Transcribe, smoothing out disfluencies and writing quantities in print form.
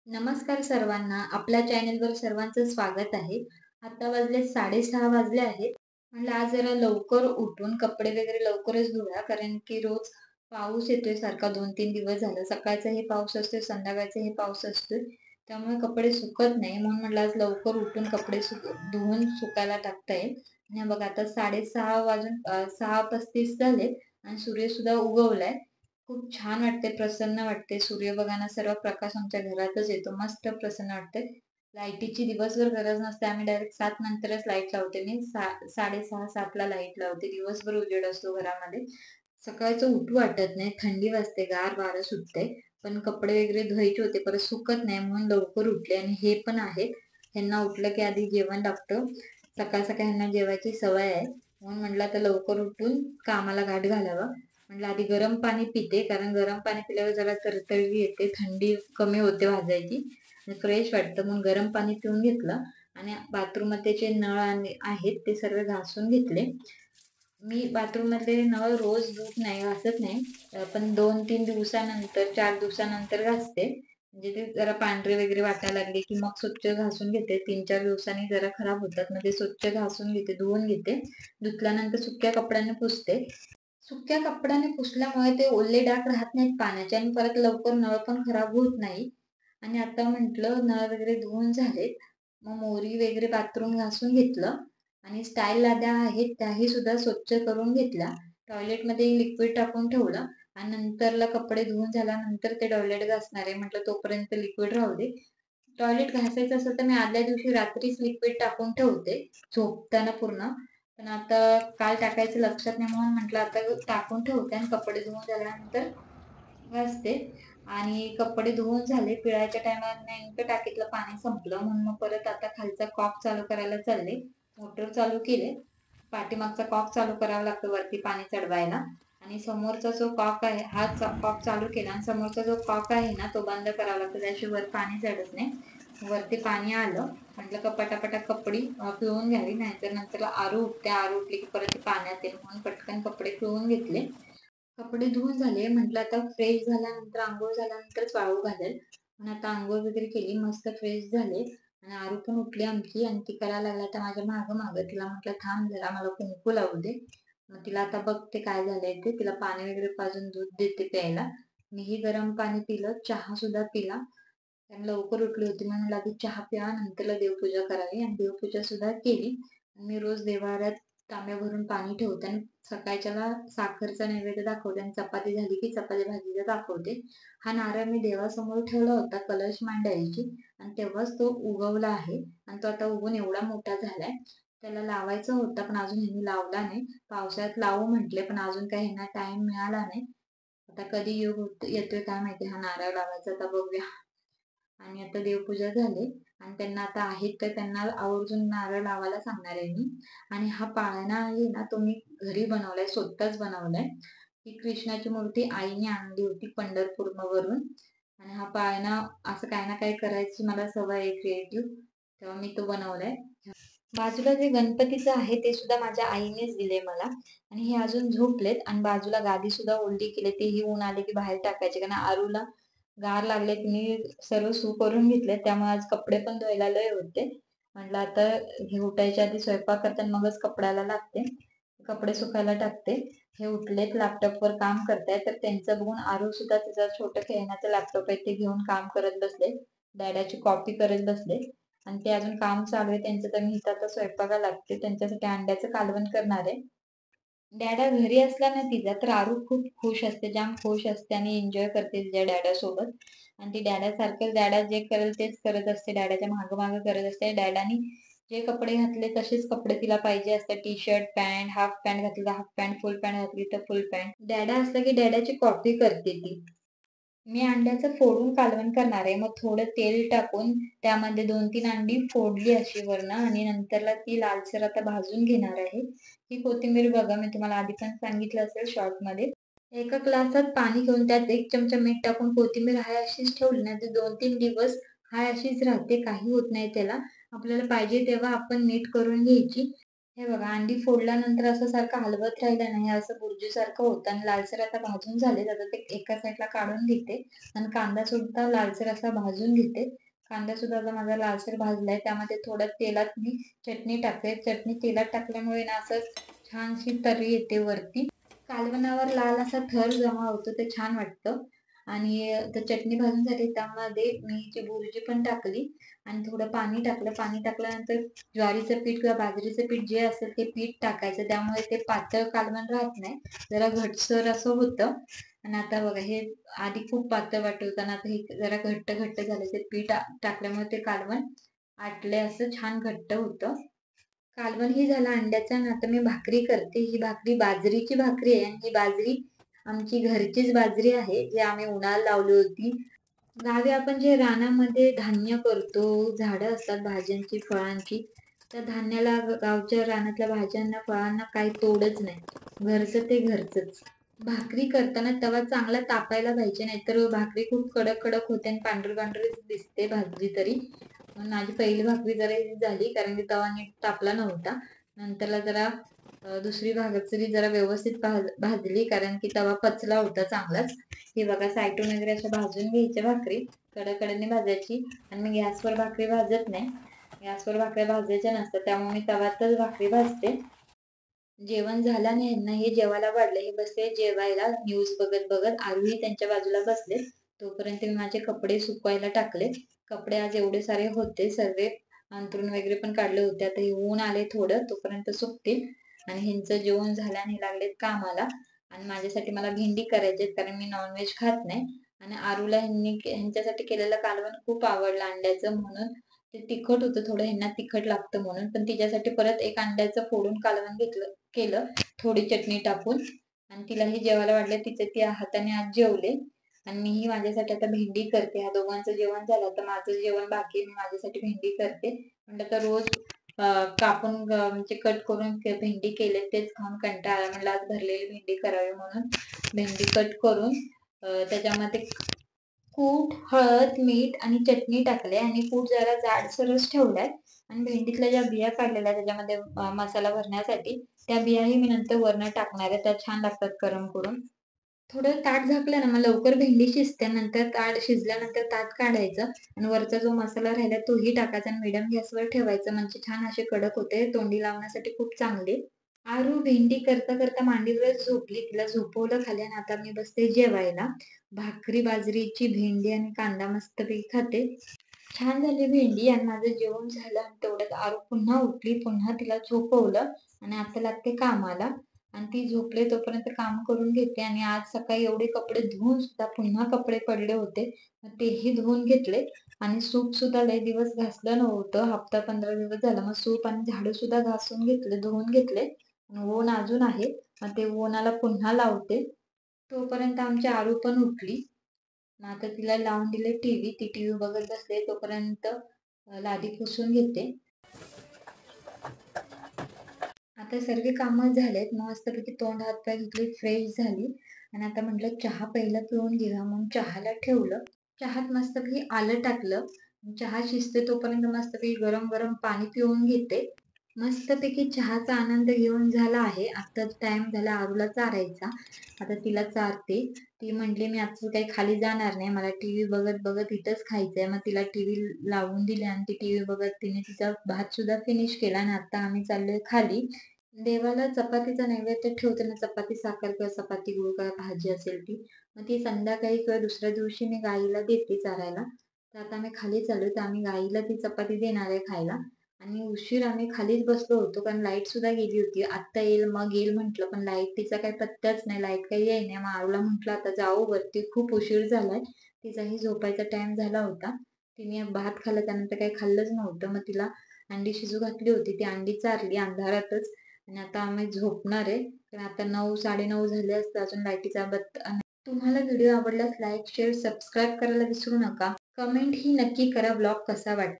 नमस्कार सर्वांना. आपल्या चॅनलवर सर्वांचं स्वागत आहे. आता वाजले 6:30 वाजले आहेत. म्हणलं आज जरा लवकर उठून कपडे वगैरे लवकरच धुऊया, कारण की रोज पाऊस येतोय सारखा 2-3 दिवस झालं. सकाळचाही पाऊस असतोय, संध्याकाळचाही पाऊस असतोय. त्यामुळे कपडे सुकत नाही. म्हणून म्हटलं आज लवकर उठून कपडे धुवून सुकायला टाकता येईल. आणि हे बघा आता 6:30 वाजून 6:35 झालेत आणि सूर्यसुद्धा उगवलाय. खूप छान वाटते, प्रसन्न वाटते. सूर्य बघा ना, सर्व प्रकाश आमच्या घरातच येतो. मस्त प्रसन्न वाटते. लाईटीची दिवसभर गरज नसते. आम्ही डायरेक्ट 7 नंतरच लाईट लावते. मी 6:30-7 ला लाईट लावते. दिवसभर उजेड असतो घरामध्ये. सकाळचं उठू वाटत नाही. थंडी वाजते, गार वारं सुटते. पण कपडे वगैरे धुवायचे होते, परत सुकत नाही म्हणून लवकर उठले. आणि हे पण आहेत. ह्यांना उठलं की आधी जेवण लागतं. सकाळ सकाळ ह्यांना जेवायची सवय आहे. म्हणून म्हटलं आता लवकर उठून कामाला घाट घालावा. म्हटलं आधी गरम पाणी पिते, कारण गरम पाणी पिल्यावर जरा तरतरी येते, थंडी कमी होते वाजायची आणि फ्रेश वाटतं. म्हणून गरम पाणी पिऊन घेतलं आणि बाथरूममध्ये जे नळ आहेत ते सर्व घासून घेतले. मी बाथरूम मधले नळ रोज धुत नाही, घासत नाही. पण 2-3 दिवसानंतर, 4 दिवसानंतर घासते. म्हणजे ते जरा पांढरे वगैरे वाटायला लागले की मग स्वच्छ घासून घेते. 3-4 दिवसांनी जरा खराब होतात, मग ते स्वच्छ घासून घेते, धुवून घेते. धुतल्यानंतर सुक्या कपड्याने पुसते. सुक्या कपड्याने पुसल्यामुळे ते ओले डाग राहत नाहीत पाण्याचे आणि परत लवकर नळ पण खराब होत नाही. आणि आता म्हटलं नळ वगैरे धुवून झालेत, मग मोरी वगैरे बाथरूम घासून घेतलं आणि स्टाईल लाद्या आहेत त्याही सुद्धा स्वच्छ करून घेतल्या. टॉयलेटमध्ये लिक्विड टाकून ठेवलं आणि नंतरला कपडे धुवून झाल्यानंतर ते टॉयलेट घासणार आहे. म्हटलं तोपर्यंत लिक्विड राहू दे. टॉयलेट घासायचं असेल तर मी आदल्या दिवशी रात्रीच लिक्विड टाकून ठेवते, झोपताना पूर्ण. पण आता काल टाकायचं लक्षात नाही म्हणून म्हटलं आता टाकून ठेवते आणि कपडे धुवून झाल्यानंतर घासते. आणि कपडे धुवून झाले, पिळायच्या टायमाला नेमकं टाकीतलं पाणी संपलं, म्हणून मग परत आता खालचा कॉक चालू करायला चालले. मोटर चालू केले. पाठीमागचा कॉक चालू करावा लागतो वरती पाणी चढवायला. आणि समोरचा जो कॉक आहे, हा कॉक चालू केला आणि समोरचा जो कॉक आहे ना तो बंद करावा लागतो, त्याशिवाय वर पाणी चढत नाही. वरती पाणी आलं, म्हटलं का पटापटा कपडे पिळून घ्यावी, नाहीतर नंतर आरू उठते. आरू उठली की परत ती पाण्यात येईल, म्हणून पटकन कपडे पिळून घेतले. कपडे धुवून झाले. म्हटलं आता फ्रेश झाल्यानंतर, आंघोळ झाल्यानंतरच वाळू घालेल. पण आता आंघोळ वगैरे केली, मस्त फ्रेश झाले. आणि आरू पण उठली आमची आणि ती करायला लागला तर माझ्या मागं मागं. तिला म्हटलं थांब जरा, मला कुंकू लावू दे. मग तिला आता बघते काय झालंय ते. तिला पाणी वगैरे पाजून दूध देते प्यायला. मीही गरम पाणी पिलं, चहा सुद्धा पिला. कारण लवकर उठली होती म्हणून आधी चहा प्यावा, नंतरला देवपूजा करावी. आणि देवपूजा सुद्धा केली. मी रोज देवाऱ्यात तांब्या भरून पाणी ठेवते आणि सकाळच्याला साखरचा नैवेद्य दाखवते आणि चपाती झाली की चपाती भाजीला दाखवते. हा नारळ मी देवासमोर ठेवला होता कलश मांडायची आणि तेव्हाच तो उगवला आहे. आणि तो आता उगवून एवढा मोठा झालाय. त्याला लावायचा होता पण अजून ह्यांनी लावला नाही. पावसाळ्यात लावू म्हटले पण अजून काही ह्यांना टाइम मिळाला नाही. आता कधी येतोय काय माहिती हा नारळ लावायचा, आता बघूया. आणि आता देवपूजा झाली आणि त्यांना आता आहेत तर त्यांना आवर्जून नारळ लावायला सांगणार आहे मी. आणि हा पाळणा आहे ना तो मी घरी बनवलाय, स्वतःच बनवलाय. ही कृष्णाची मूर्ती आईने आणली होती पंढरपूरवरून. आणि हा पाळणा असं काही ना काही करायची मला सवय आहे, क्रिएटिव्ह, तेव्हा मी तो बनवलाय. बाजूला जे गणपतीचं आहे ते सुद्धा माझ्या आईनेच दिले मला. आणि हे अजून झोपलेत आणि बाजूला गादी सुद्धा ओलटी केली, तेही ऊन आले की बाहेर टाकायचे, कारण आरूला गार लागले. मी सर्व सू करून घेतले, त्यामुळे आज कपडे पण धुवायला लय होते. म्हटलं आता हे उठायच्या आधी स्वयंपाक करताना मगच कपड्याला लागते. कपडे सुकायला टाकते. हे उठलेत, लॅपटॉपवर काम करतायत, तर त्यांचं बघून आरू सुद्धा तिचा छोटं खेळण्याचं लॅपटॉप आहे ते घेऊन काम करत बसले. डॅडाची कॉपी करत बसले. आणि ते अजून काम चालू आहे त्यांचं, तर मी इथं आता स्वयंपाकाला लागते. त्यांच्यासाठी अंड्याचं कालवण करणार आहे. डॅडा घरी असला ना तिचा, तर आरू खूप खुश असते, जाम खुश असते आणि एन्जॉय करते तिच्या डॅडा सोबत. आणि ती डॅडा सारखं, डॅडा जे करेल तेच करत असते, डॅडाच्या मागं मागं करत असते. डॅडानी जे कपडे घातले तसेच कपडे तिला पाहिजे असतात. T shirt pant, half pant घातली तर हाफ पॅन्ट, फुल पॅन्ट घातली तर फुल पॅन्ट. डॅडा असला की डॅडाची कॉपी करते ती. मी अंड्याचं फोडून कालवण करणार आहे. मग थोडं तेल टाकून त्यामध्ये 2-3 अंडी फोडली अशी वरनं आणि नंतरला ती लालसर आता भाजून घेणार आहे. ही कोथिंबीर बघा, मी तुम्हाला आधी पण सांगितलं असेल शॉर्टमध्ये. एका ग्लासात पाणी घेऊन त्यात 1 चमचा मीठ टाकून कोथिंबीर हाय अशीच ठेवली ना, तर 2-3 दिवस हाय अशीच राहते, काही होत नाही त्याला. आपल्याला पाहिजे तेव्हा आपण नीट करून घ्यायची. हे बघा, अंडी फोडल्यानंतर असं सारखं हलवत राहिलं नाही, असं बुर्जीसारखं होतं आणि लालसर आता भाजून झाले. आता ते एका साईडला काढून घेते आणि कांदा सुद्धा लालसर असा भाजून घेते. कांदा सुद्धा आता माझा लालसर भाजलाय. त्यामध्ये थोड्या तेलात मी चटणी टाकते. चटणी तेलात टाकल्यामुळे ना असं छानशी तरी येते वरती. कालवणावर लाल असा थर जमा होतो, ते छान वाटतं. आणि तर चटणी भाजून झाली, त्यामध्ये मी जी बुर्जी पण टाकली आणि थोडं पाणी टाकलं. पाणी टाकल्यानंतर ज्वारीचं पीठ किंवा बाजरीचं पीठ जे असेल ते पीठ टाकायचं. त्यामुळे ते पातळ कालवण राहत नाही, जरा घटसर असं होतं. आणि आता बघा, हे आधी खूप पातळ वाटत होतं आणि आता हे जरा घट्ट घट्ट झालं. ते पीठ टाकल्यामुळे ते कालवण आटले असं छान घट्ट होतं. कालवण ही झालं अंड्याचं आणि आता मी भाकरी करते. ही भाकरी बाजरीची भाकरी आहे आणि ही बाजरी आमची घरचीच बाजरी आहे, जी आम्ही उन्हाळ्याला लावली होती. गावी आपण जे रानामध्ये धान्य करतो, झाडं असतात भाज्यांची, फळांची, त्या धान्याला गावच्या रानातल्या भाज्यांना, फळांना काही तोडच नाही. घरचं ते घरचंच. भाकरी करताना तवा चांगला तापायला पाहिजे, नाहीतर भाकरी खूप कडक कडक होते आणि पांढरी पांढरी दिसते भाजली तरी. मग माझी पहिली भाकरी जरा ही झाली, कारण की तवा नीट तापला नव्हता. नंतरला जरा दुसरी भाकरी जरा व्यवस्थित भाजली, कारण की तवा पचला होता चांगलाच. हे बघा, साईटून वगैरे अशा भाजून घ्यायच्या भाकरी, कडेकडेने भाजायची. आणि मी गॅसवर भाकरी भाजत नाही, गॅसवर भाकऱ्या भाजायच्या नसतात, त्यामुळे मी तव्यातच भाकरी भाजते. जेवण झालं आणि ह्यांना हे जेवायला वाढले. हे बसले जेवायला न्यूज बघत बघत. आरूही त्यांच्या बाजूला बसले. तोपर्यंत मी माझे कपडे सुकवायला टाकले. कपडे आज एवढे सारे होते, सर्व अंथरून वगैरे पण काढले होते. आता हे ऊन आले थोडं, तोपर्यंत सुकतील. आणि ह्यांचं जेवण झालं आणि लागलेत कामाला. आणि माझ्यासाठी मला भेंडी करायची, कारण मी नॉनव्हेज खात नाही. आणि आरूला ह्यांच्यासाठी केलेलं कालवण खूप आवडलं अंड्याचं, म्हणून ते तिखट होतं थोडं, ह्यांना तिखट लागतं म्हणून. पण तिच्यासाठी परत एक अंड्याचं फोडून कालवण केलं, थोडी चटणी टाकून. आणि तिलाही जेवायला वाढले, तिचे ती हाताने आज जेवले. आणि मीही माझ्यासाठी आता भेंडी करते. ह्या दोघांचं जेवण झालं, तर माझं जेवण बाकी आहे. मी माझ्यासाठी भेंडी करते. म्हणजे आता रोज कापून म्हणजे कट करून भेंडी केले, तेच खाऊन कंटाळा आला. म्हणलं आज भरलेली भेंडी करावी, म्हणून भेंडी कट करून त्याच्यामध्ये कूट, हळद, मीठ आणि चटणी टाकले आणि कूट जरा जाडसरच ठेवलाय. आणि भेंडीतल्या ज्या बिया काढलेल्या त्याच्यामध्ये मसाला भरण्यासाठी, त्या बियाही मी नंतर वरनं टाकणार आहे. त्या छान लागतात गरम करून. थोडं ताट झाकलं ना, मग लवकर भेंडी शिजते. नंतर ताट शिजल्यानंतर ताट काढायचं आणि वरचा जो मसाला राहिला तोही टाकायचा आणि मीडियम गॅसवर ठेवायचं, म्हणजे छान असे कडक होते. तोंडी लावण्यासाठी खूप चांगले. आरू भेंडी करता करता मांडीवरच झोपली. तिला झोपवलं खाली आणि आता मी बसते जेवायला. भाकरी, बाजरीची, भेंडी आणि कांदा मस्तपैकी खाते. छान झाली भेंडी आणि माझं जेवण झालं आणि तेवढ्यात आरू पुन्हा उठली. पुन्हा तिला झोपवलं आणि आता लागते कामाला. आणि ती झोपले तोपर्यंत काम करून घेते. आणि आज सकाळी एवढे कपडे धुवून सुद्धा पुन्हा कपडे पडले होते, मग तेही धुवून घेतले. आणि सूप सुद्धा लय दिवस घासलं नव्हतं, हप्ता 15 दिवस झाला. मग सूप आणि झाडू सुद्धा घासून घेतले, धुवून घेतले. ऊन अजून आहे, मग ते उन्हाला पुन्हा लावते. तोपर्यंत आमची आरू पण उठली. मग आता तिला लावून दिले टीव्ही. ती टीव्ही बघत बसले, तोपर्यंत लादी पुसून घेते. आता सर्व कामं झालेत. मस्तपैकी तोंड हात पाय धुतले, फ्रेश झाली. आणि आता म्हटलं चहा पहिला पिऊन घेऊया, म्हणून चहाला ठेवलं. चहात मस्तपैकी आलं टाकलं. चहा शिजते तोपर्यंत मस्तपैकी गरम गरम पाणी पिऊन घेते. मस्तपैकी चहाचा आनंद घेऊन झाला आहे. आता टाइम झाला आरूला चारायचा. आता तिला चारते. ती म्हटली मी आजचं काही खाली जाणार नाही, मला टीव्ही बघत बघत इथंच खायचंय. मग तिला टीव्ही लावून दिली आणि ती टीव्ही बघत तिने तिचा भात सुद्धा फिनिश केला. आणि आता आम्ही चाललोय खाली. देवाला चपातीचा नैवेद्य ठेवते ना, चपाती साखर किंवा चपाती गुळ किंवा भाजी असेल ती. मग ती संध्याकाळी किंवा दुसऱ्या दिवशी मी गाईला देते चारायला. तर आता आम्ही खाली चालू, तर आम्ही गाईला ती चपाती देणार आहे खायला. आणि उशीर आम्ही खालीच बसलो होतो, कारण लाईट सुद्धा गेली होती. आत्ता येईल मग येईल म्हटलं, पण लाईट तिचा काही पत्ताच नाही, लाईट काही येई नाही. मग आरूला म्हटलं आता जाऊ वरती, खूप उशीर झालाय. तिचाही झोपायचा टाइम झाला होता. तिने भात खाल्लं, त्यानंतर काही खाल्लंच नव्हतं. मग तिला अंडी शिजू घातली होती, ती अंडी चारली अंधारातच. आणि आता आम्ही झोपणार आहे, कारण आता 9 9:30 झाले असते, अजून लाईटीचा बत्ता. तुम्हाला व्हिडिओ आवडल्यास लाईक, शेअर, सबस्क्राईब करायला विसरू नका. कमेंट ही नक्की करा ब्लॉग कसा वाटला.